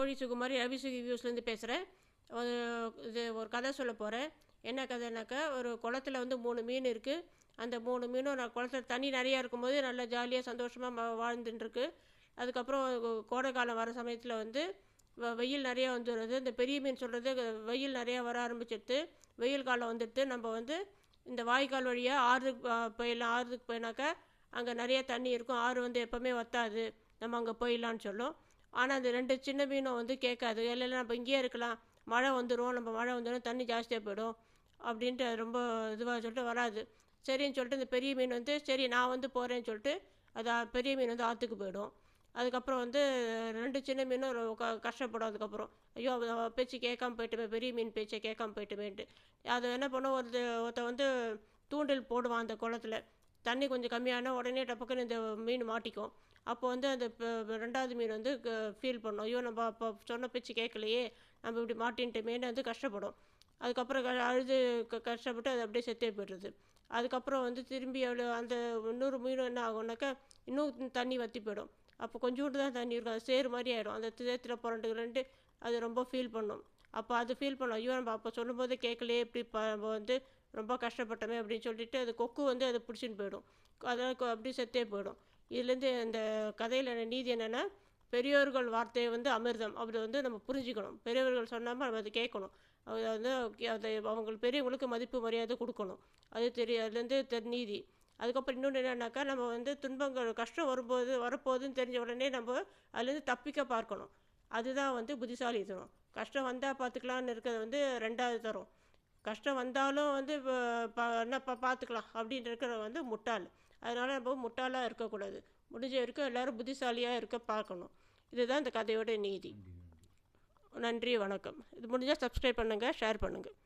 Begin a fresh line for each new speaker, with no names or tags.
தோழி சுகுமாரி ரவிசுகி வியூஸ்லேருந்து பேசுகிறேன். இது ஒரு கதை சொல்ல போகிறேன். என்ன கதைனாக்கா, ஒரு குளத்துல வந்து 3 மீன் இருக்குது. அந்த 3 மீனும் நான் குளத்துல தண்ணி நிறையா இருக்கும்போது நல்லா ஜாலியாக சந்தோஷமாக வாழ்ந்துட்டுருக்கு. அதுக்கப்புறம் கோடை காலம் வர சமயத்தில் வந்து வெயில் நிறையா வந்துடுது. இந்த பெரிய மீன் சொல்கிறது, வெயில் நிறையா வர ஆரம்பிச்சிடுது. வெயில் காலம் வந்துடுது. நம்ம வந்து இந்த வாய்க்கால் வழியாக ஆறுக்கு போயிடலாம். ஆறுக்கு போயினாக்கா அங்கே நிறைய தண்ணி இருக்கும். ஆறு வந்து எப்போவுமே வற்றாது, நம்ம அங்கே போயிடலான்னு சொல்லும். ஆனால் அந்த 2 சின்ன மீனும் வந்து கேட்காது. இல்லை நம்ம இங்கேயே இருக்கலாம், மழை வந்துடும், நம்ம மழை வந்துடும், தண்ணி ஜாஸ்தியாக போயிடும் அப்படின்ட்டு அது ரொம்ப இதுவாக சொல்லிட்டு வராது. சரின்னு சொல்லிட்டு இந்த பெரிய மீன் வந்து சரி நான் வந்து போகிறேன்னு சொல்லிட்டு அது பெரிய மீன் வந்து ஆற்றுக்கு போயிடும். அதுக்கப்புறம் வந்து 2 சின்ன மீனும் கஷ்டப்படும். அதுக்கப்புறம் ஐயோ அவ பேச்சு கேட்காம போயிட்டுமே, பெரிய மீன் பேச்சை கேட்காம போயிட்டுமேன்ட்டு அதை என்ன பண்ணும், ஒருத்த வந்து தூண்டில் போடுவான் அந்த குளத்துல. தண்ணி கொஞ்சம் கம்மியான உடனே டப்புக்குன்னு இந்த மீன் மாட்டிக்கும். அப்போ வந்து அந்த 2வது மீன் வந்து ஃபீல் பண்ணும், ஐயோ நம்ம அப்போ சொன்ன பேச்சு கேட்கலையே, நம்ம இப்படி மாட்டின்ட்டுமேன்னு வந்து கஷ்டப்படும். அதுக்கப்புறம் அழுது கஷ்டப்பட்டு அது அப்படியே செத்தே போய்டுறது. அதுக்கப்புறம் வந்து திரும்பி அந்த இன்னொரு மீனும் என்ன ஆகும்னாக்கா, இன்னும் தண்ணி வற்றி போயிடும். அப்போ கொஞ்சோண்டு தான் தண்ணி இருக்கும், அது சேறு மாதிரி ஆகிடும். அந்த சேத்துல புரண்டுக்கிறன்ட்டு அது ரொம்ப ஃபீல் பண்ணும். அப்போ அது ஃபீல் பண்ணும், ஐயோ நம்ம அப்போ சொல்லும்போதே கேட்கலையே, இப்படி நம்ம வந்து ரொம்ப கஷ்டப்பட்டோமே அப்படின்னு சொல்லிட்டு அது கொக்கு வந்து அதை பிடிச்சின்னு போயிடும். அதனால் அப்படி செத்தே போயிடும். இதுலேருந்து இந்த கதையில் நீதி என்னென்னா, பெரியோர்கள் வார்த்தையை வந்து அமிர்தம், அப்படி வந்து நம்ம புரிஞ்சுக்கணும். பெரியவர்கள் சொன்னாமல் நம்ம அதை கேட்கணும். அதை வந்து அதை அவங்களுக்கு பெரியவங்களுக்கு மதிப்பு மரியாதை கொடுக்கணும். அது அதுலேருந்து நீதி. அதுக்கப்புறம் இன்னொன்று என்னன்னாக்கா, நம்ம வந்து துன்பங்கள் கஷ்டம் வரப்போகுதுன்னு தெரிஞ்ச உடனே நம்ம அதுலேருந்து தப்பிக்க பார்க்கணும். அதுதான் வந்து புத்திசாலித்தனம். கஷ்டம் வந்தால் பார்த்துக்கலான்னு இருக்கிறது வந்து 2வது தரம். கஷ்டம் வந்தாலும் வந்து என்ன பார்த்துக்கலாம் அப்படின்னு இருக்கிறது வந்து முட்டாள். அதனால் நம்ம முட்டாளாக இருக்கக்கூடாது. முடிஞ்ச வரைக்கும் எல்லோரும் புத்திசாலியாக இருக்க பார்க்கணும். இதுதான் இந்த கதையோட நீதி. நன்றி, வணக்கம். இது முடிஞ்சால் சப்ஸ்கிரைப் பண்ணுங்கள், ஷேர் பண்ணுங்கள்.